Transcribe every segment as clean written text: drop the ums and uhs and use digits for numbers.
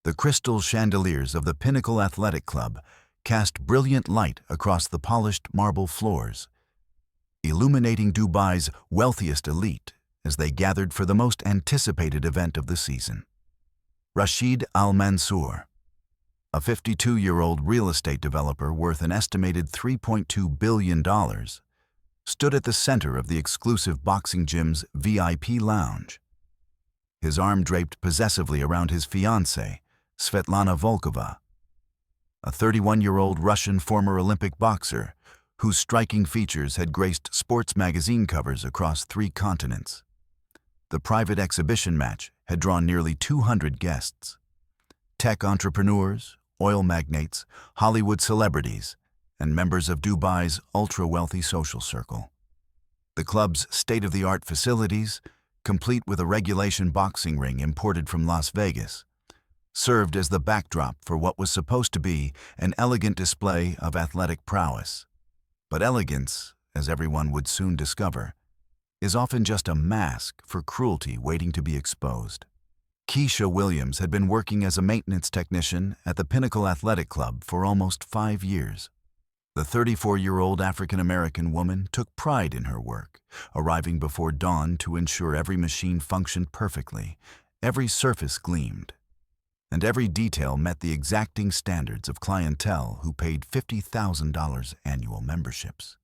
The crystal chandeliers of the Pinnacle Athletic Club cast brilliant light across the polished marble floors, illuminating Dubai's wealthiest elite as they gathered for the most anticipated event of the season. Rashid Al Mansour, a 52-year-old real estate developer worth an estimated $3.2 billion, stood at the center of the exclusive boxing gym's VIP lounge. His arm draped possessively around his fiancée, Svetlana Volkova, a 31-year-old Russian former Olympic boxer whose striking features had graced sports magazine covers across 3 continents. The private exhibition match had drawn nearly 200 guests: tech entrepreneurs, oil magnates, Hollywood celebrities, and members of Dubai's ultra-wealthy social circle. The club's state-of-the-art facilities, complete with a regulation boxing ring imported from Las Vegas, served as the backdrop for what was supposed to be an elegant display of athletic prowess. But elegance, as everyone would soon discover, is often just a mask for cruelty waiting to be exposed. Keisha Williams had been working as a maintenance technician at the Pinnacle Athletic Club for almost 5 years. The 34-year-old African-American woman took pride in her work, arriving before dawn to ensure every machine functioned perfectly, every surface gleamed, and every detail met the exacting standards of clientele who paid $50,000 annual memberships.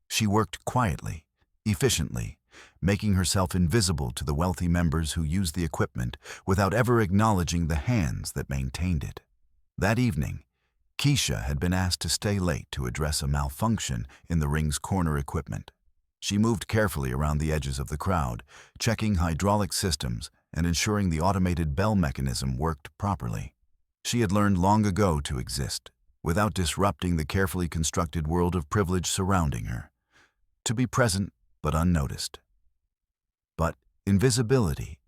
She worked quietly, efficiently, making herself invisible to the wealthy members who used the equipment without ever acknowledging the hands that maintained it. That evening, Keisha had been asked to stay late to address a malfunction in the ring's corner equipment. She moved carefully around the edges of the crowd, checking hydraulic systems and ensuring the automated bell mechanism worked properly. She had learned long ago to exist, without disrupting the carefully constructed world of privilege surrounding her, to be present but unnoticed. But invisibility,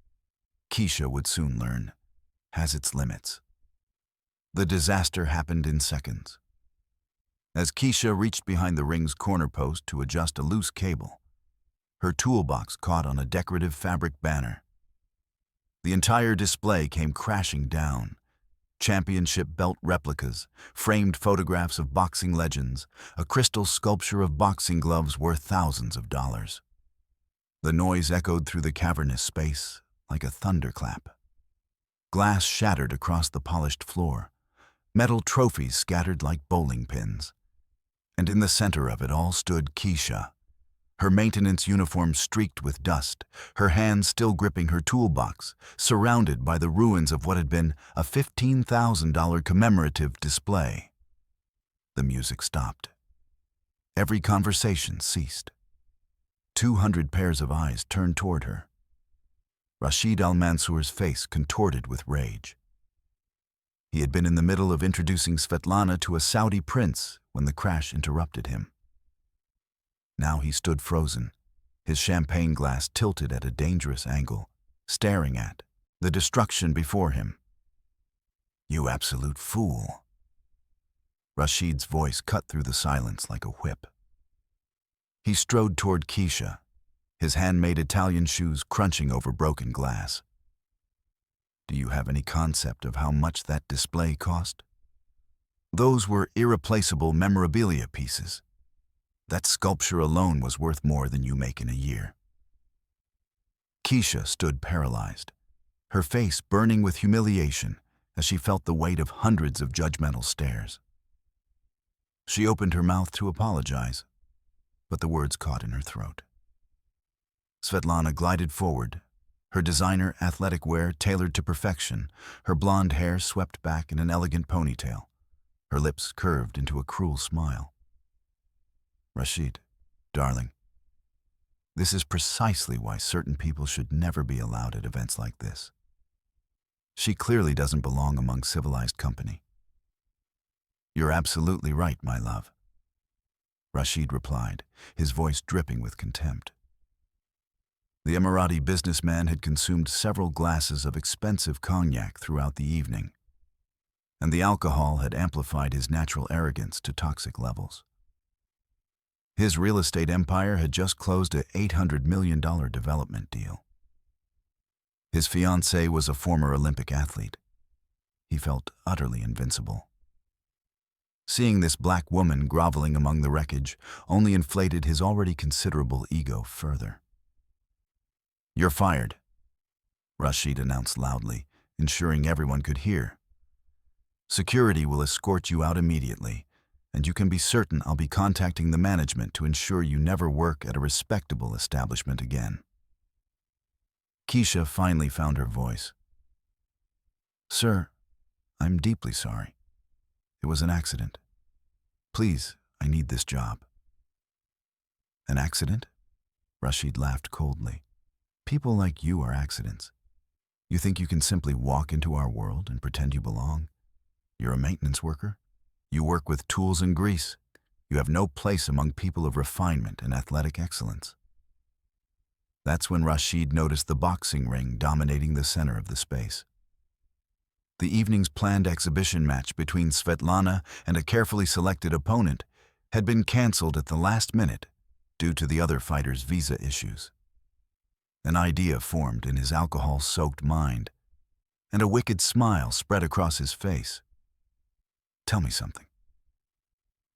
Keisha would soon learn, has its limits. The disaster happened in seconds. As Keisha reached behind the ring's corner post to adjust a loose cable, her toolbox caught on a decorative fabric banner. The entire display came crashing down. Championship belt replicas, framed photographs of boxing legends, a crystal sculpture of boxing gloves worth thousands of dollars. The noise echoed through the cavernous space like a thunderclap. Glass shattered across the polished floor, metal trophies scattered like bowling pins. And in the center of it all stood Keisha, her maintenance uniform streaked with dust, her hands still gripping her toolbox, surrounded by the ruins of what had been a $15,000 commemorative display. The music stopped. Every conversation ceased. 200 pairs of eyes turned toward her. Rashid Al Mansour's face contorted with rage. He had been in the middle of introducing Svetlana to a Saudi prince when the crash interrupted him. Now he stood frozen, his champagne glass tilted at a dangerous angle, staring at the destruction before him. "You absolute fool." Rashid's voice cut through the silence like a whip. He strode toward Keisha, his handmade Italian shoes crunching over broken glass. "Do you have any concept of how much that display cost? Those were irreplaceable memorabilia pieces. That sculpture alone was worth more than you make in a year." Keisha stood paralyzed, her face burning with humiliation as she felt the weight of hundreds of judgmental stares. She opened her mouth to apologize, but the words caught in her throat. Svetlana glided forward, her designer athletic wear tailored to perfection, her blonde hair swept back in an elegant ponytail, her lips curved into a cruel smile. "Rashid, darling, this is precisely why certain people should never be allowed at events like this. She clearly doesn't belong among civilized company." "You're absolutely right, my love," Rashid replied, his voice dripping with contempt. The Emirati businessman had consumed several glasses of expensive cognac throughout the evening, and the alcohol had amplified his natural arrogance to toxic levels. His real estate empire had just closed an $800 million development deal. His fiancée was a former Olympic athlete. he felt utterly invincible. Seeing this black woman groveling among the wreckage only inflated his already considerable ego further. "You're fired," Rashid announced loudly, ensuring everyone could hear. "Security will escort you out immediately, and you can be certain I'll be contacting the management to ensure you never work at a respectable establishment again." Keisha finally found her voice. "Sir, I'm deeply sorry. It was an accident. Please, I need this job." "An accident?" Rashid laughed coldly. "People like you are accidents. You think you can simply walk into our world and pretend you belong? You're a maintenance worker. You work with tools and grease. You have no place among people of refinement and athletic excellence." That's when Rashid noticed the boxing ring dominating the center of the space. The evening's planned exhibition match between Svetlana and a carefully selected opponent had been canceled at the last minute due to the other fighter's visa issues. An idea formed in his alcohol-soaked mind, and a wicked smile spread across his face. "Tell me something,"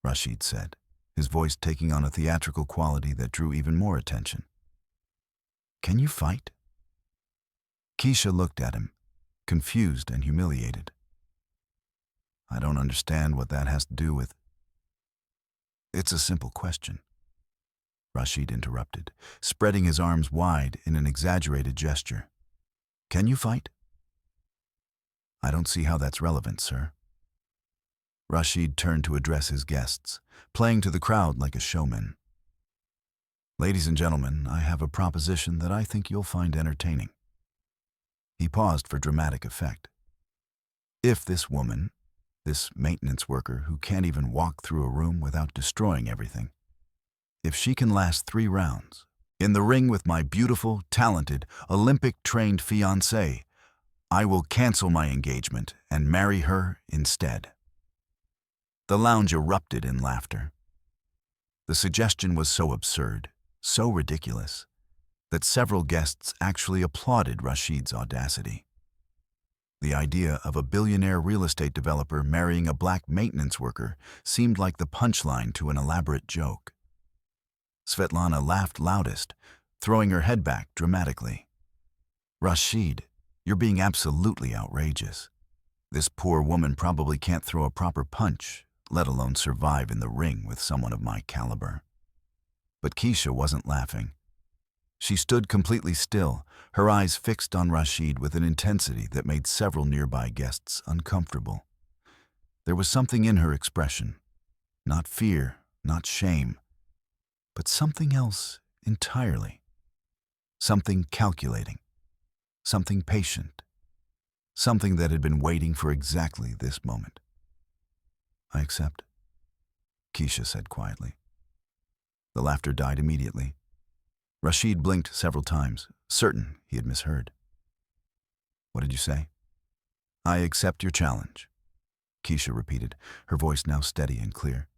Rashid said, his voice taking on a theatrical quality that drew even more attention. "Can you fight?" Keisha looked at him, confused and humiliated. "I don't understand what that has to do with—" "It's a simple question," Rashid interrupted, spreading his arms wide in an exaggerated gesture. "Can you fight?" "I don't see how that's relevant, sir." Rashid turned to address his guests, playing to the crowd like a showman. "Ladies and gentlemen, I have a proposition that I think you'll find entertaining." He paused for dramatic effect. "If this woman, this maintenance worker who can't even walk through a room without destroying everything, if she can last 3 rounds in the ring with my beautiful, talented, Olympic-trained fiancé, I will cancel my engagement and marry her instead." The lounge erupted in laughter. The suggestion was so absurd, so ridiculous, that several guests actually applauded Rashid's audacity. The idea of a billionaire real estate developer marrying a black maintenance worker seemed like the punchline to an elaborate joke. Svetlana laughed loudest, throwing her head back dramatically. "Rashid, you're being absolutely outrageous. This poor woman probably can't throw a proper punch, let alone survive in the ring with someone of my caliber." But Keisha wasn't laughing. She stood completely still, her eyes fixed on Rashid with an intensity that made several nearby guests uncomfortable. There was something in her expression, not fear, not shame, but something else entirely. Something calculating, something patient, something that had been waiting for exactly this moment. "I accept," Keisha said quietly. The laughter died immediately. Rashid blinked several times, certain he had misheard. "What did you say?" "I accept your challenge," Keisha repeated, her voice now steady and clear.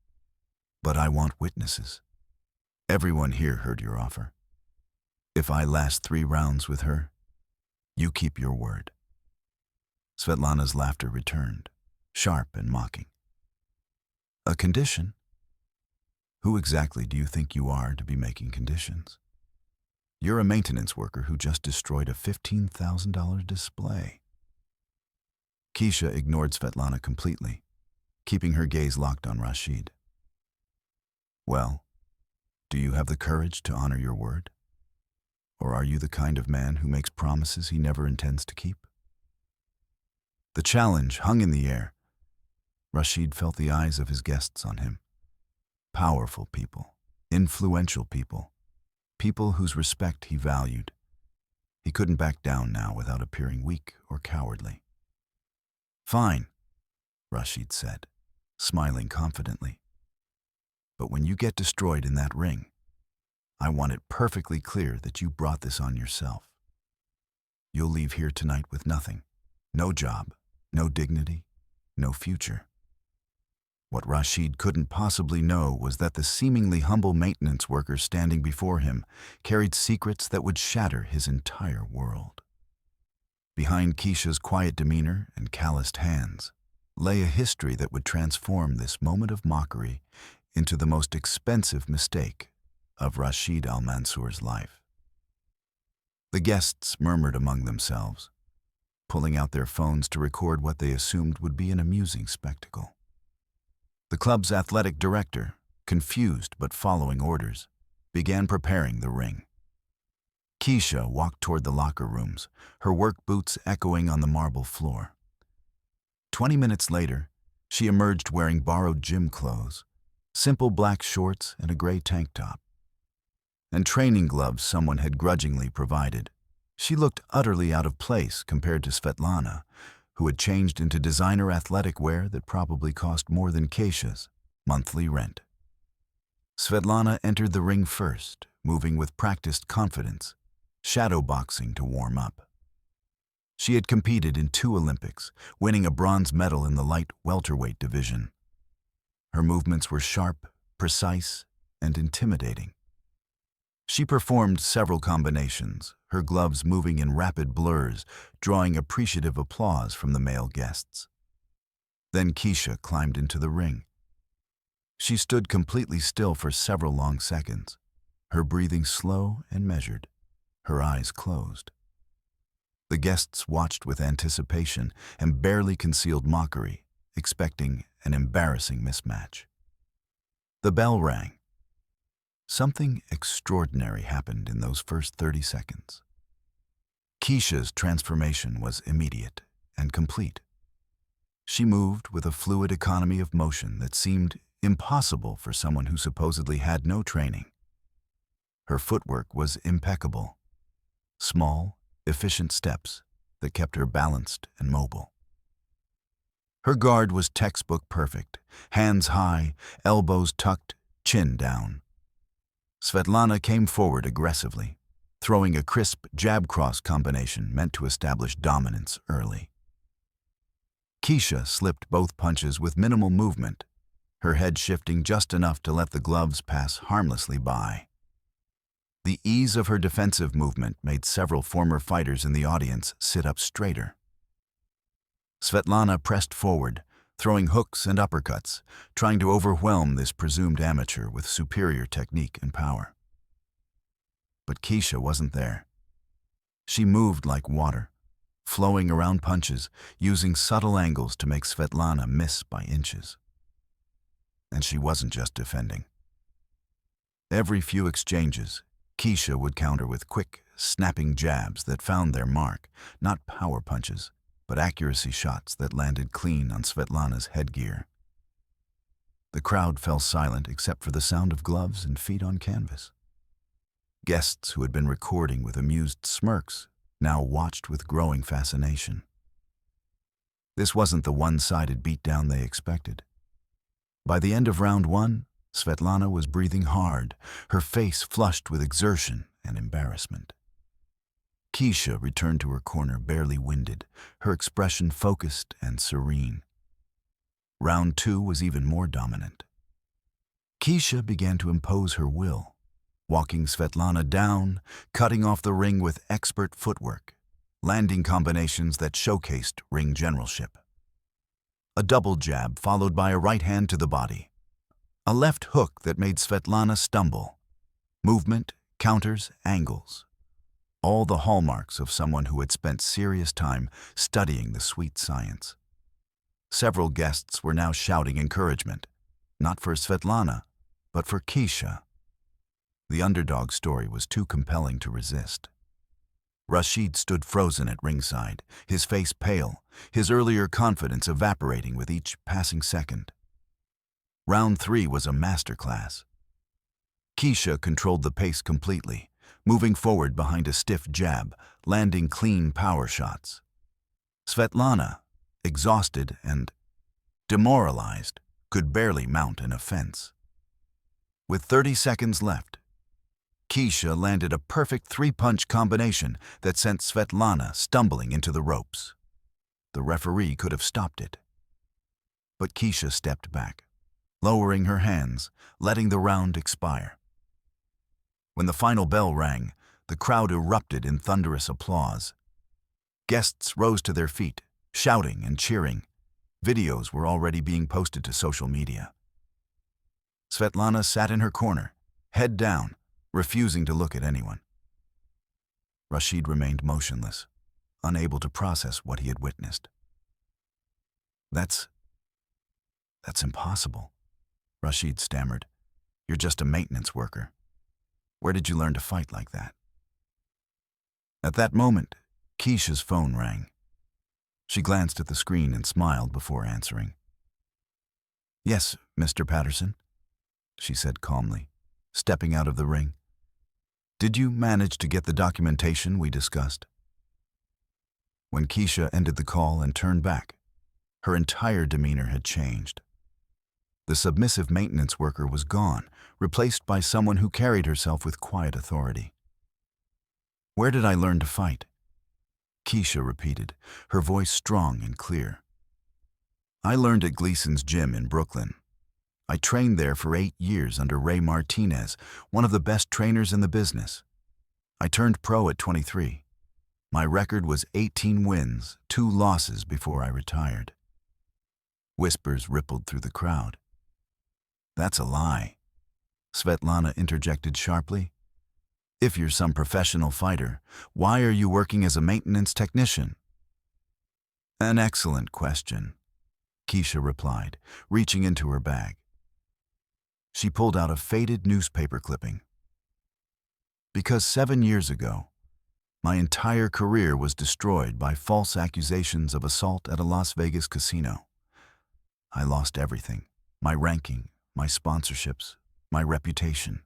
"But I want witnesses. Everyone here heard your offer. If I last 3 rounds with her, you keep your word." Svetlana's laughter returned, sharp and mocking. "A condition? Who exactly do you think you are to be making conditions? You're a maintenance worker who just destroyed a $15,000 display." Keisha ignored Svetlana completely, keeping her gaze locked on Rashid. "Well, do you have the courage to honor your word? Or are you the kind of man who makes promises he never intends to keep?" The challenge hung in the air. Rashid felt the eyes of his guests on him. Powerful people, influential people, people whose respect he valued. He couldn't back down now without appearing weak or cowardly. "Fine," Rashid said, smiling confidently. "But when you get destroyed in that ring, I want it perfectly clear that you brought this on yourself. You'll leave here tonight with nothing. No job, no dignity, no future." What Rashid couldn't possibly know was that the seemingly humble maintenance worker standing before him carried secrets that would shatter his entire world. Behind Keisha's quiet demeanor and calloused hands lay a history that would transform this moment of mockery into the most expensive mistake of Rashid Al-Mansour's life. The guests murmured among themselves, pulling out their phones to record what they assumed would be an amusing spectacle. The club's athletic director, confused but following orders, began preparing the ring. Keisha walked toward the locker rooms, her work boots echoing on the marble floor. 20 minutes later, she emerged wearing borrowed gym clothes, simple black shorts and a gray tank top, and training gloves someone had grudgingly provided. She looked utterly out of place compared to Svetlana, who had changed into designer athletic wear that probably cost more than Keisha's monthly rent. Svetlana entered the ring first, moving with practiced confidence, shadowboxing to warm up. She had competed in 2 Olympics, winning a bronze medal in the light welterweight division. Her movements were sharp, precise, and intimidating. She performed several combinations, her gloves moving in rapid blurs, drawing appreciative applause from the male guests. Then Keisha climbed into the ring. She stood completely still for several long seconds, her breathing slow and measured, her eyes closed. The guests watched with anticipation and barely concealed mockery, expecting an embarrassing mismatch. The bell rang. Something extraordinary happened in those first 30 seconds. Keisha's transformation was immediate and complete. She moved with a fluid economy of motion that seemed impossible for someone who supposedly had no training. Her footwork was impeccable. Small, efficient steps that kept her balanced and mobile. Her guard was textbook perfect, hands high, elbows tucked, chin down. Svetlana came forward aggressively, throwing a crisp jab-cross combination meant to establish dominance early. Keisha slipped both punches with minimal movement, her head shifting just enough to let the gloves pass harmlessly by. The ease of her defensive movement made several former fighters in the audience sit up straighter. Svetlana pressed forward, throwing hooks and uppercuts, trying to overwhelm this presumed amateur with superior technique and power. But Keisha wasn't there. She moved like water, flowing around punches, using subtle angles to make Svetlana miss by inches. And she wasn't just defending. Every few exchanges, Keisha would counter with quick, snapping jabs that found their mark, not power punches, but accuracy shots that landed clean on Svetlana's headgear. The crowd fell silent except for the sound of gloves and feet on canvas. Guests who had been recording with amused smirks now watched with growing fascination. This wasn't the one-sided beatdown they expected. By the end of round 1, Svetlana was breathing hard, her face flushed with exertion and embarrassment. Keisha returned to her corner barely winded, her expression focused and serene. Round 2 was even more dominant. Keisha began to impose her will, walking Svetlana down, cutting off the ring with expert footwork, landing combinations that showcased ring generalship. A double jab followed by a right hand to the body. A left hook that made Svetlana stumble. Movement, counters, angles. All the hallmarks of someone who had spent serious time studying the sweet science. Several guests were now shouting encouragement, not for Svetlana, but for Keisha. The underdog story was too compelling to resist. Rashid stood frozen at ringside, his face pale, his earlier confidence evaporating with each passing second. Round 3 was a masterclass. Keisha controlled the pace completely, moving forward behind a stiff jab, landing clean power shots. Svetlana, exhausted and demoralized, could barely mount an offense. With 30 seconds left, Keisha landed a perfect 3-punch combination that sent Svetlana stumbling into the ropes. The referee could have stopped it. But Keisha stepped back, lowering her hands, letting the round expire. When the final bell rang, the crowd erupted in thunderous applause. Guests rose to their feet, shouting and cheering. Videos were already being posted to social media. Svetlana sat in her corner, head down, refusing to look at anyone. Rashid remained motionless, unable to process what he had witnessed. That's impossible, Rashid stammered. You're just a maintenance worker. Where did you learn to fight like that? At that moment, Keisha's phone rang. She glanced at the screen and smiled before answering. Yes, Mr. Patterson, she said calmly, stepping out of the ring. Did you manage to get the documentation we discussed? When Keisha ended the call and turned back, her entire demeanor had changed. The submissive maintenance worker was gone, replaced by someone who carried herself with quiet authority. Where did I learn to fight? Keisha repeated, her voice strong and clear. I learned at Gleason's gym in Brooklyn. I trained there for 8 years under Ray Martinez, one of the best trainers in the business. I turned pro at 23. My record was 18 wins, 2 losses before I retired. Whispers rippled through the crowd. That's a lie, Svetlana interjected sharply. If you're some professional fighter, why are you working as a maintenance technician? An excellent question, Keisha replied, reaching into her bag. She pulled out a faded newspaper clipping. Because 7 years ago, my entire career was destroyed by false accusations of assault at a Las Vegas casino. I lost everything, my ranking, my sponsorships, my reputation.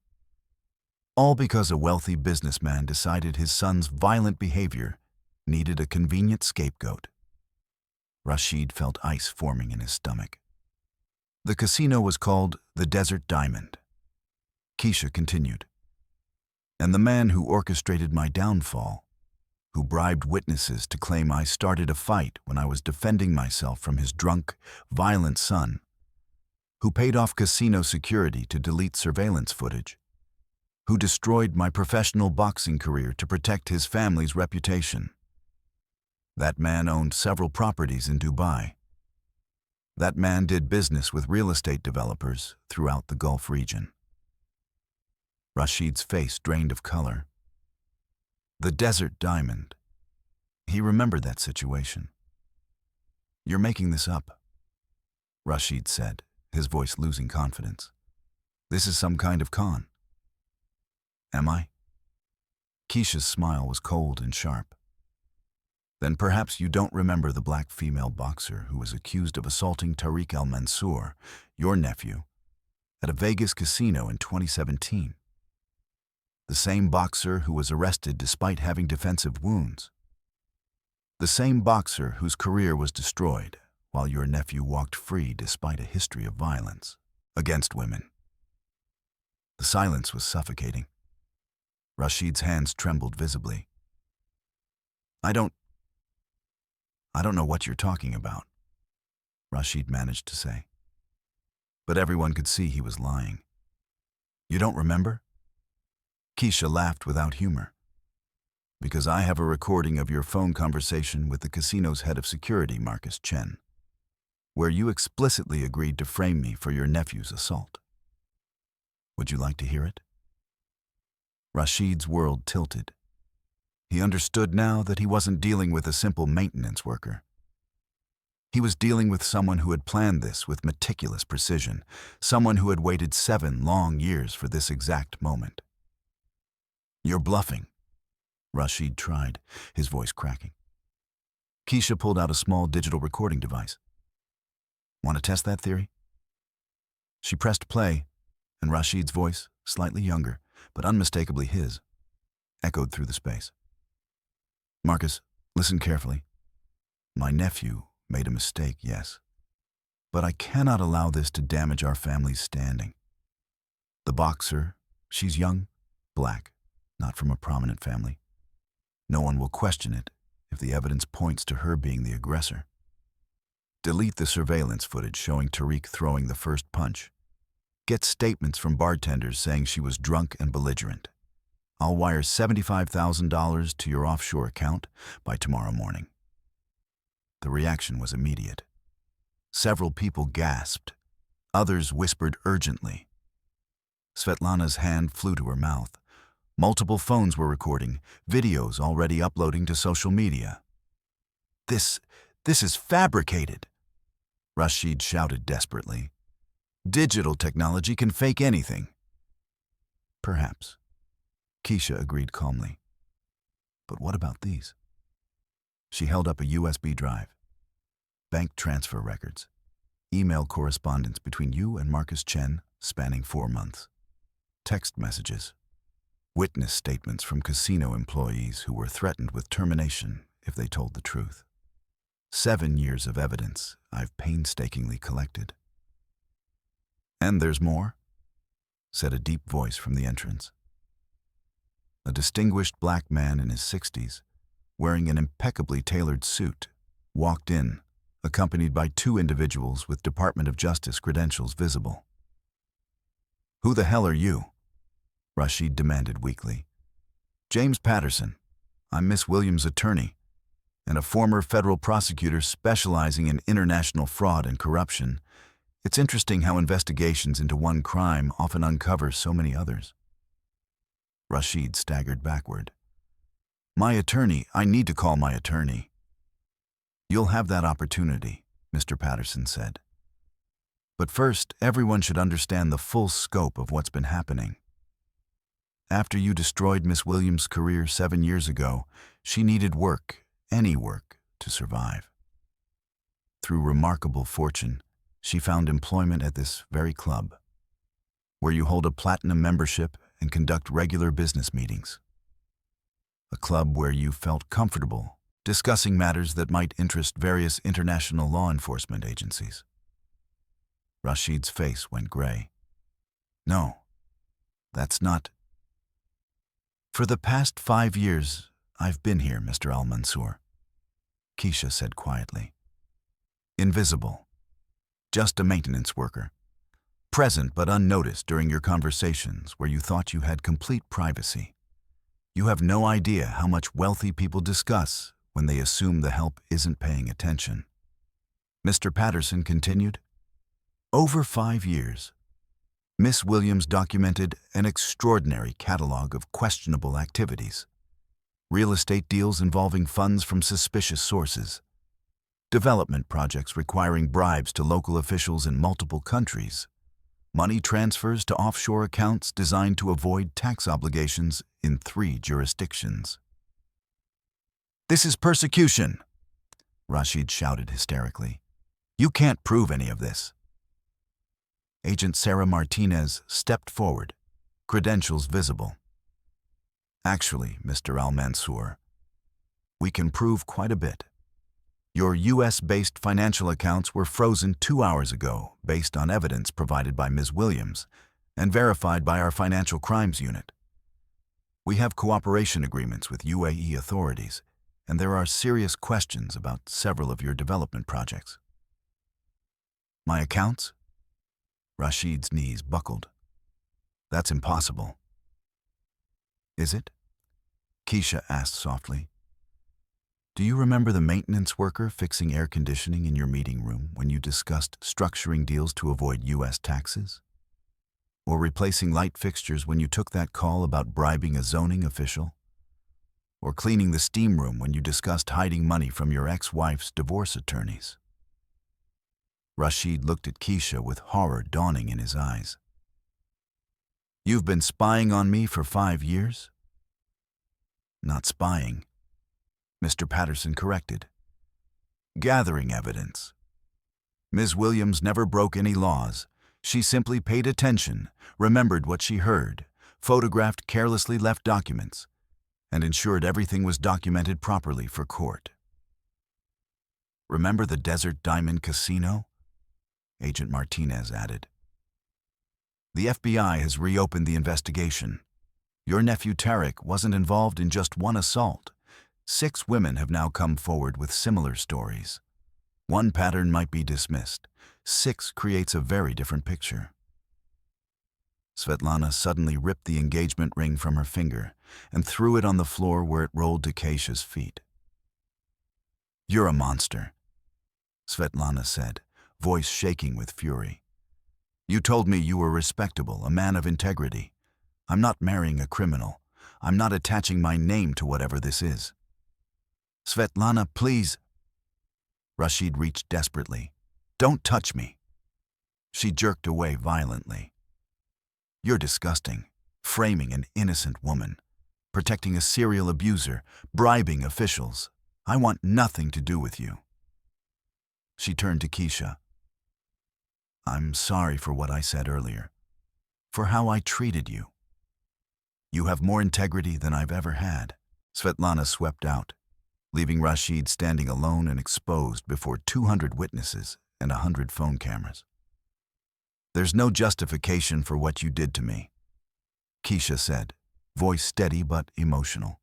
All because a wealthy businessman decided his son's violent behavior needed a convenient scapegoat. Rashid felt ice forming in his stomach. The casino was called the Desert Diamond. Keisha continued. And the man who orchestrated my downfall, who bribed witnesses to claim I started a fight when I was defending myself from his drunk, violent son, who paid off casino security to delete surveillance footage, who destroyed my professional boxing career to protect his family's reputation. That man owned several properties in Dubai. That man did business with real estate developers throughout the Gulf region. Rashid's face drained of color. The Desert Diamond. He remembered that situation. You're making this up, Rashid said, his voice losing confidence. This is some kind of con. Am I? Keisha's smile was cold and sharp. Then perhaps you don't remember the black female boxer who was accused of assaulting Tariq El-Mansour, your nephew, at a Vegas casino in 2017. The same boxer who was arrested despite having defensive wounds. The same boxer whose career was destroyed while your nephew walked free despite a history of violence against women. The silence was suffocating. Rashid's hands trembled visibly. I don't know what you're talking about, Rashid managed to say. But everyone could see he was lying. You don't remember? Keisha laughed without humor. Because I have a recording of your phone conversation with the casino's head of security, Marcus Chen, where you explicitly agreed to frame me for your nephew's assault. Would you like to hear it? Rashid's world tilted. He understood now that he wasn't dealing with a simple maintenance worker. He was dealing with someone who had planned this with meticulous precision, someone who had waited 7 long years for this exact moment. You're bluffing, Rashid tried, his voice cracking. Keisha pulled out a small digital recording device. Want to test that theory? She pressed play, and Rashid's voice, slightly younger, but unmistakably his, echoed through the space. Marcus, listen carefully. My nephew made a mistake, yes, but I cannot allow this to damage our family's standing. The boxer, she's young, black, not from a prominent family. No one will question it if the evidence points to her being the aggressor. Delete the surveillance footage showing Tariq throwing the first punch. Get statements from bartenders saying she was drunk and belligerent. I'll wire $75,000 to your offshore account by tomorrow morning. The reaction was immediate. Several people gasped. Others whispered urgently. Svetlana's hand flew to her mouth. Multiple phones were recording, videos already uploading to social media. This is fabricated, Rashid shouted desperately. Digital technology can fake anything. Perhaps, Keisha agreed calmly. But what about these? She held up a USB drive. Bank transfer records. Email correspondence between you and Marcus Chen spanning 4 months. Text messages. Witness statements from casino employees who were threatened with termination if they told the truth. 7 years of evidence I've painstakingly collected. And there's more, said a deep voice from the entrance. A distinguished black man in his 60s, wearing an impeccably tailored suit, walked in, accompanied by 2 individuals with Department of Justice credentials visible. Who the hell are you? Rashid demanded weakly. James Patterson. I'm Miss Williams' attorney, and a former federal prosecutor specializing in international fraud and corruption. It's interesting how investigations into one crime often uncover so many others. Rashid staggered backward. My attorney, I need to call my attorney. You'll have that opportunity, Mr. Patterson said. But first, everyone should understand the full scope of what's been happening. After you destroyed Miss Williams' career 7 years ago, she needed work, any work, to survive. Through remarkable fortune, she found employment at this very club, where you hold a platinum membership and conduct regular business meetings. A club where you felt comfortable discussing matters that might interest various international law enforcement agencies. Rashid's face went gray. No, that's not. For the past 5 years, I've been here, Mr. Al-Mansour, Keisha said quietly. Invisible. Just a maintenance worker. Present but unnoticed during your conversations where you thought you had complete privacy. You have no idea how much wealthy people discuss when they assume the help isn't paying attention. Mr. Patterson continued. Over 5 years, Miss Williams documented an extraordinary catalog of questionable activities. Real estate deals involving funds from suspicious sources. Development projects requiring bribes to local officials in multiple countries. Money transfers to offshore accounts designed to avoid tax obligations in 3 jurisdictions. This is persecution, Rashid shouted hysterically. You can't prove any of this. Agent Sarah Martinez stepped forward, credentials visible. Actually, Mr. Al-Mansour, we can prove quite a bit. Your U.S.-based financial accounts were frozen 2 hours ago based on evidence provided by Ms. Williams and verified by our Financial Crimes Unit. We have cooperation agreements with UAE authorities, and there are serious questions about several of your development projects. My accounts? Rashid's knees buckled. That's impossible. Is it? Keisha asked softly. Do you remember the maintenance worker fixing air conditioning in your meeting room when you discussed structuring deals to avoid U.S. taxes? Or replacing light fixtures when you took that call about bribing a zoning official? Or cleaning the steam room when you discussed hiding money from your ex-wife's divorce attorneys? Rashid looked at Keisha with horror dawning in his eyes. You've been spying on me for 5 years? Not spying, Mr. Patterson corrected. Gathering evidence. Ms. Williams never broke any laws. She simply paid attention, remembered what she heard, photographed carelessly left documents, and ensured everything was documented properly for court. Remember the Desert Diamond Casino? Agent Martinez added. The FBI has reopened the investigation. Your nephew Tarek wasn't involved in just one assault. 6 women have now come forward with similar stories. One pattern might be dismissed. 6 creates a very different picture. Svetlana suddenly ripped the engagement ring from her finger and threw it on the floor where it rolled to Keisha's feet. You're a monster, Svetlana said, voice shaking with fury. You told me you were respectable, a man of integrity. I'm not marrying a criminal. I'm not attaching my name to whatever this is. Svetlana, please. Rashid reached desperately. Don't touch me. She jerked away violently. You're disgusting, framing an innocent woman, protecting a serial abuser, bribing officials. I want nothing to do with you. She turned to Keisha. I'm sorry for what I said earlier, for how I treated you. You have more integrity than I've ever had. Svetlana swept out, leaving Rashid standing alone and exposed before 200 witnesses and 100 phone cameras. There's no justification for what you did to me, Keisha said, voice steady but emotional.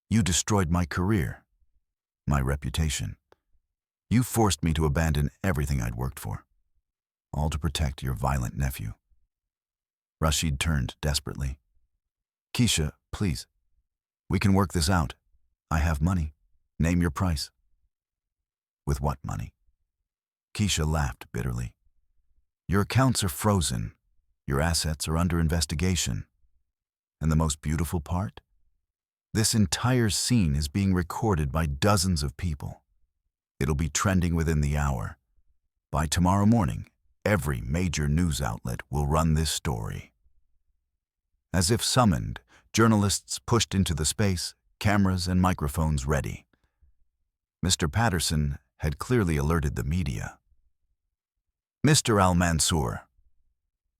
You destroyed my career, my reputation. You forced me to abandon everything I'd worked for, all to protect your violent nephew. Rashid turned desperately. Keisha, please. We can work this out. I have money. Name your price. With what money? Keisha laughed bitterly. Your accounts are frozen. Your assets are under investigation. And the most beautiful part? This entire scene is being recorded by dozens of people. It'll be trending within the hour. By tomorrow morning, every major news outlet will run this story. As if summoned, journalists pushed into the space, cameras and microphones ready. Mr. Patterson had clearly alerted the media. Mr. Al-Mansour.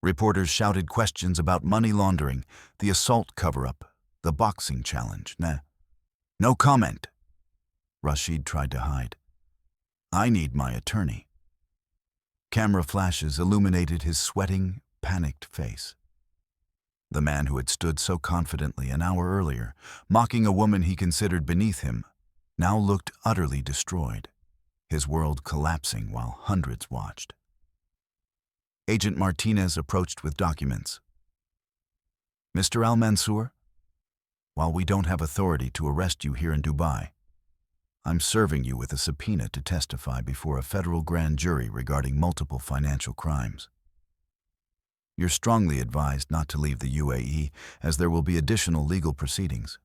Reporters shouted questions about money laundering, the assault cover-up, the boxing challenge. Nah. No comment. Rashid tried to hide. I need my attorney. Camera flashes illuminated his sweating, panicked face. The man who had stood so confidently an hour earlier, mocking a woman he considered beneath him, now looked utterly destroyed, his world collapsing while hundreds watched. Agent Martinez approached with documents. Mr. Al-Mansour, while we don't have authority to arrest you here in Dubai, I'm serving you with a subpoena to testify before a federal grand jury regarding multiple financial crimes. You're strongly advised not to leave the UAE, as there will be additional legal proceedings.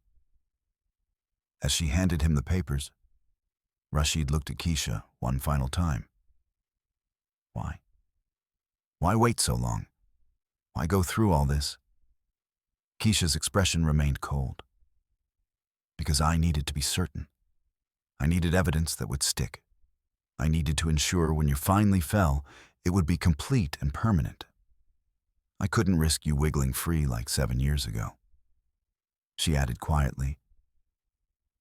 As she handed him the papers, Rashid looked at Keisha one final time. Why? Why wait so long? Why go through all this? Keisha's expression remained cold. Because I needed to be certain. I needed evidence that would stick. I needed to ensure when you finally fell, it would be complete and permanent. I couldn't risk you wiggling free like 7 years ago. She added quietly,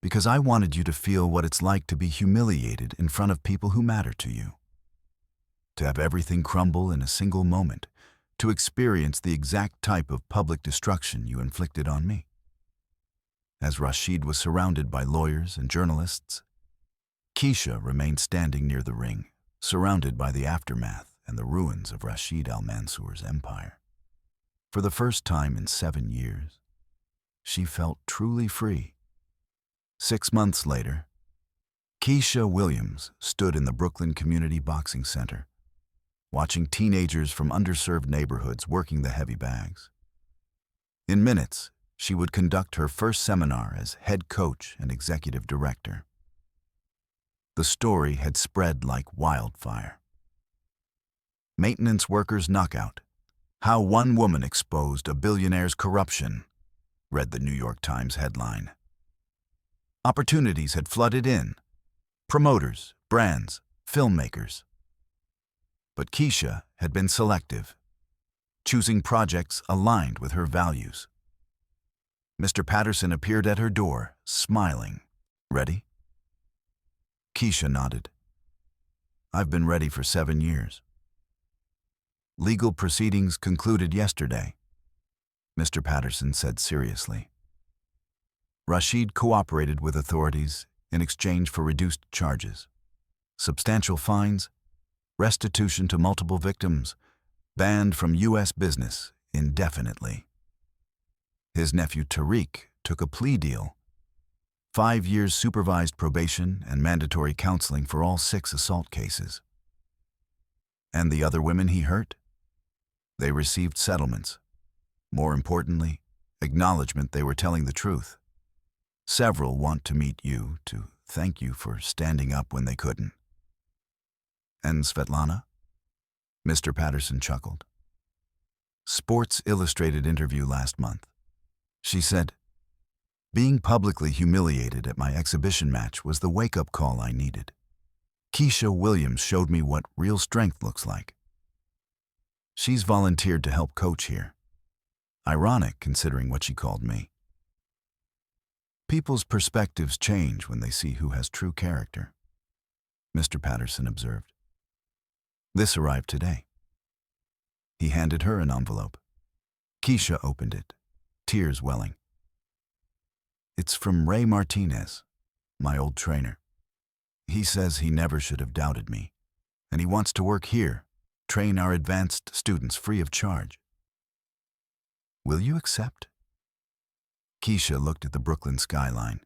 because I wanted you to feel what it's like to be humiliated in front of people who matter to you. To have everything crumble in a single moment, to experience the exact type of public destruction you inflicted on me. As Rashid was surrounded by lawyers and journalists, Keisha remained standing near the ring, surrounded by the aftermath and the ruins of Rashid Al-Mansour's empire. For the first time in 7 years, she felt truly free. 6 months later, Keisha Williams stood in the Brooklyn Community Boxing Center, watching teenagers from underserved neighborhoods working the heavy bags. In minutes, she would conduct her first seminar as head coach and executive director. The story had spread like wildfire. Maintenance workers knockout. How one woman exposed a billionaire's corruption, read the New York Times headline. Opportunities had flooded in. Promoters, brands, filmmakers. But Keisha had been selective, choosing projects aligned with her values. Mr. Patterson appeared at her door, smiling. Ready? Keisha nodded. I've been ready for 7 years. Legal proceedings concluded yesterday, Mr. Patterson said seriously. Rashid cooperated with authorities in exchange for reduced charges, substantial fines, restitution to multiple victims, banned from U.S. business indefinitely. His nephew Tariq took a plea deal, 5 years supervised probation and mandatory counseling for all 6 assault cases. And the other women he hurt? They received settlements. More importantly, acknowledgement they were telling the truth. Several want to meet you to thank you for standing up when they couldn't. And Svetlana? Mr. Patterson chuckled. Sports Illustrated interview last month. She said, being publicly humiliated at my exhibition match was the wake-up call I needed. Keisha Williams showed me what real strength looks like. She's volunteered to help coach here. Ironic considering what she called me. People's perspectives change when they see who has true character, Mr. Patterson observed. This arrived today. He handed her an envelope. Keisha opened it, tears welling. It's from Ray Martinez, my old trainer. He says he never should have doubted me, and he wants to work here, train our advanced students free of charge. Will you accept? Keisha looked at the Brooklyn skyline.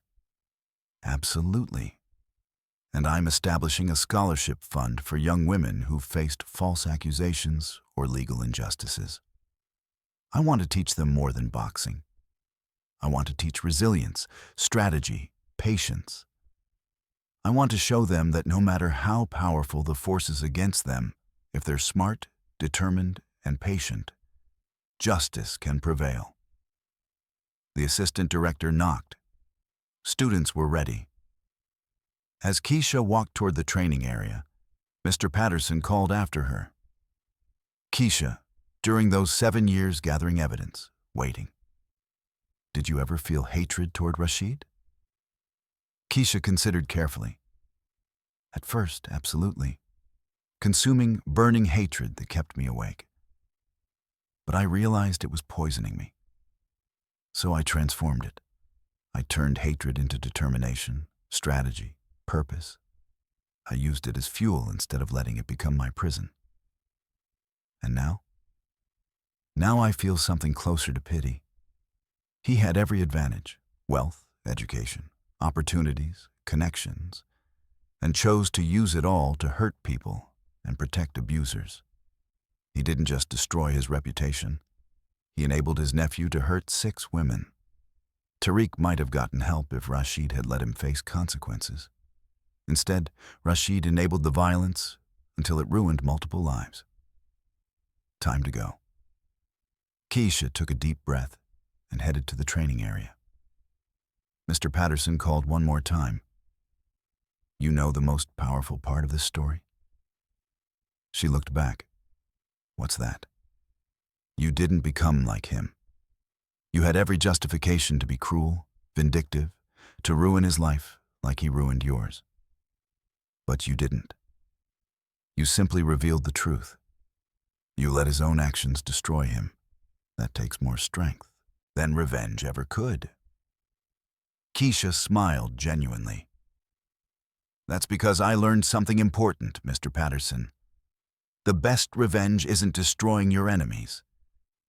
Absolutely. And I'm establishing a scholarship fund for young women who've faced false accusations or legal injustices. I want to teach them more than boxing. I want to teach resilience, strategy, patience. I want to show them that no matter how powerful the forces against them, if they're smart, determined, and patient, justice can prevail. The assistant director knocked. Students were ready. As Keisha walked toward the training area, Mr. Patterson called after her. Keisha, during those 7 years gathering evidence, waiting, did you ever feel hatred toward Rashid? Keisha considered carefully. At first, absolutely. Consuming, burning hatred that kept me awake. But I realized it was poisoning me. So I transformed it. I turned hatred into determination, strategy, purpose. I used it as fuel instead of letting it become my prison. And now? Now I feel something closer to pity. He had every advantage, wealth, education, opportunities, connections, and chose to use it all to hurt people and protect abusers. He didn't just destroy his reputation. He enabled his nephew to hurt 6 women. Tariq might have gotten help if Rashid had let him face consequences. Instead, Rashid enabled the violence until it ruined multiple lives. Time to go. Keisha took a deep breath and headed to the training area. Mr. Patterson called one more time. You know the most powerful part of this story? She looked back. What's that? You didn't become like him. You had every justification to be cruel, vindictive, to ruin his life like he ruined yours. But you didn't. You simply revealed the truth. You let his own actions destroy him. That takes more strength than revenge ever could. Keisha smiled genuinely. That's because I learned something important, Mr. Patterson. The best revenge isn't destroying your enemies.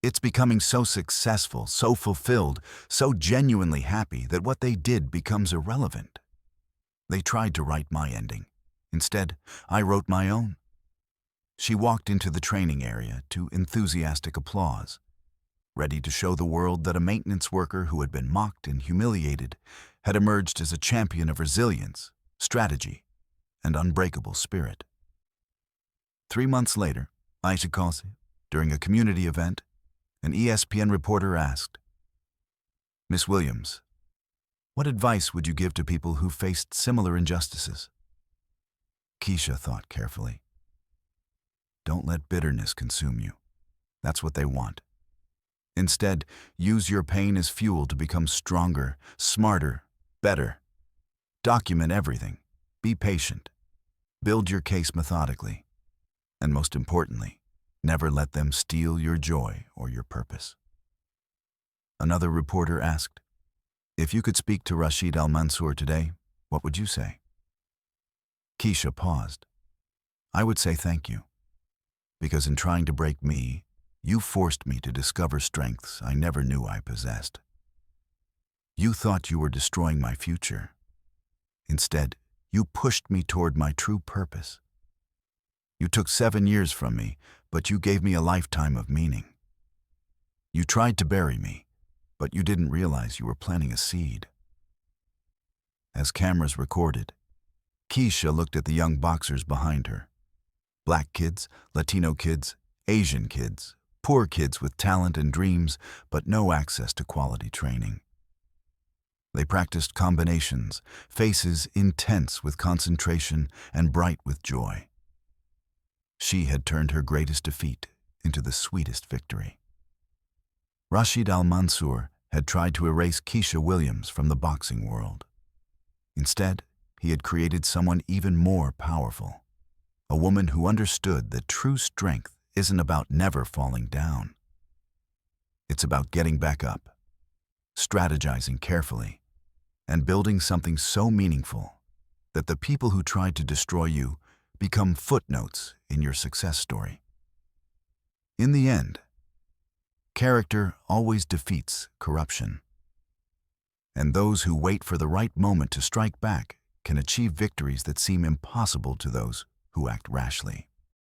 It's becoming so successful, so fulfilled, so genuinely happy that what they did becomes irrelevant. They tried to write my ending. Instead, I wrote my own. She walked into the training area to enthusiastic applause, ready to show the world that a maintenance worker who had been mocked and humiliated had emerged as a champion of resilience, strategy, and unbreakable spirit. 3 months later, Aisha Kalsi, during a community event, an ESPN reporter asked, Miss Williams, what advice would you give to people who faced similar injustices? Keisha thought carefully. Don't let bitterness consume you. That's what they want. Instead, use your pain as fuel to become stronger, smarter, better. Document everything. Be patient. Build your case methodically. And most importantly, never let them steal your joy or your purpose. Another reporter asked, if you could speak to Rashid Al-Mansour today, what would you say? Keisha paused. I would say thank you. Because in trying to break me, you forced me to discover strengths I never knew I possessed. You thought you were destroying my future. Instead, you pushed me toward my true purpose. You took 7 years from me, but you gave me a lifetime of meaning. You tried to bury me, but you didn't realize you were planting a seed. As cameras recorded, Keisha looked at the young boxers behind her. Black kids, Latino kids, Asian kids, poor kids with talent and dreams, but no access to quality training. They practiced combinations, faces intense with concentration and bright with joy. She had turned her greatest defeat into the sweetest victory. Rashid Al-Mansour had tried to erase Keisha Williams from the boxing world. Instead, he had created someone even more powerful, a woman who understood that true strength isn't about never falling down. It's about getting back up, strategizing carefully, and building something so meaningful that the people who tried to destroy you become footnotes in your success story. In the end, character always defeats corruption. And those who wait for the right moment to strike back can achieve victories that seem impossible to those who act rashly.